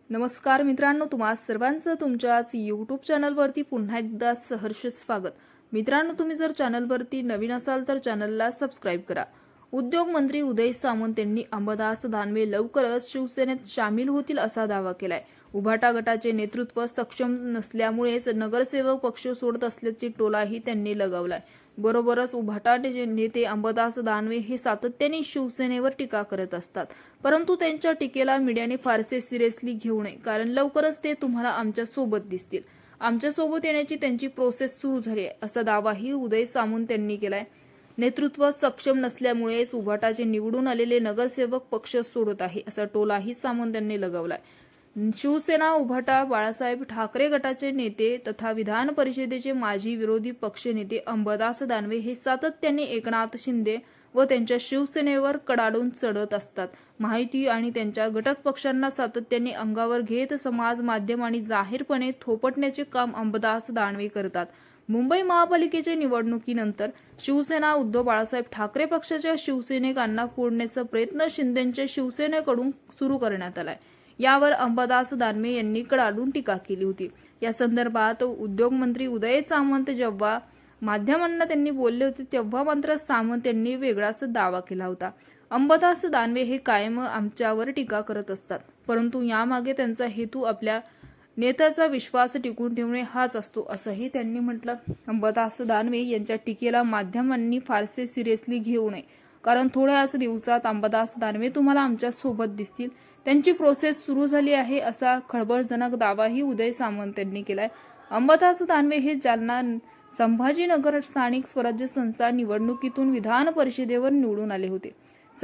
नमस्कार मित्रांनो, तुम्हा सर्वांचं तुमच्याच यूट्यूब चॅनलवरती पुन्हा एकदा सहर्ष स्वागत। मित्रांनो, तुम्ही जर चॅनलवरती नवीन असाल तर चॅनलला सबस्क्राईब करा। उद्योग मंत्री उदय सामंत यांनी अंबादास दानवे लवकरच शिवसेनेत सामील होतील असा दावा केलाय। उभाटा गटाचे नेतृत्व सक्षम नसल्यामुळेच नगरसेवक पक्ष सोडत असल्याची टोलाही त्यांनी लगावलाय। बरोबरच उभाटा नेते अंबादास दानवे हे सातत्याने शिवसेनेवर टीका करत असतात, परंतु त्यांच्या टीकेला मीडियाने फारसे सिरियसली घेऊ नये, कारण लवकरच ते तुम्हाला आमच्या सोबत दिसतील। आमच्या सोबत येण्याची त्यांची प्रोसेस सुरू झाली आहे असा दावाही उदय सामंत यांनी केलाय। नेतृत्व सक्षम नसल्यामुळेच उभाटाचे निवडून आलेले नगरसेवक पक्ष सोडत आहे असा टोलाही सामंत यांनी लगावलाय। शिवसेना उभाटा बाळासाहेब ठाकरे गटाचे नेते तथा विधान परिषदेचे माजी विरोधी पक्षनेते अंबादास दानवे हे सातत्याने एकनाथ शिंदे व त्यांच्या शिवसेनेवर कडाडून चढत असतात। माहिती आणि त्यांच्या घटक पक्षांना सातत्याने अंगावर घेत समाज माध्यम आणि जाहीरपणे थोपटण्याचे काम अंबादास दानवे करतात। मुंबई महापालिकेच्या निवडणुकीनंतर शिवसेना उद्धव बाळासाहेब ठाकरे पक्षाच्या शिवसैनिकांना फोडण्याचा प्रयत्न शिंदेच्या शिवसेनेकडून सुरू करण्यात आलाय। यावर अंबादास दानवे यांनी कडाडून टीका केली होती। या संदर्भात उद्योग मंत्री उदय सामंत जेव्हा माध्यमांना त्यांनी बोलले होते तेव्हा मात्र सामंत यांनी वेगळाच दावा केला होता। अंबादास दानवे हे कायम आमच्यावर टीका करत असतात, परंतु यामागे त्यांचा हेतू आपल्या नेत्याचा विश्वास टिकून ठेवणे हाच असतो असंही त्यांनी म्हटलं। अंबादास दानवे यांच्या टीकेला माध्यमांनी फारसे सिरियसली घेऊ नये, कारण थोड्याच दिवसात अंबादास दानवे तुम्हाला आमच्या सोबत दिसतील। त्यांची प्रोसेस सुरू झाली आहे असा खळबळजनक दावाही उदय सामंत यांनी केलाय। अंबादास दानवे हे जालना संभाजीनगर स्थानिक स्वराज्य संस्था निवडणुकीतून विधान परिषदेवर निवडून आले होते।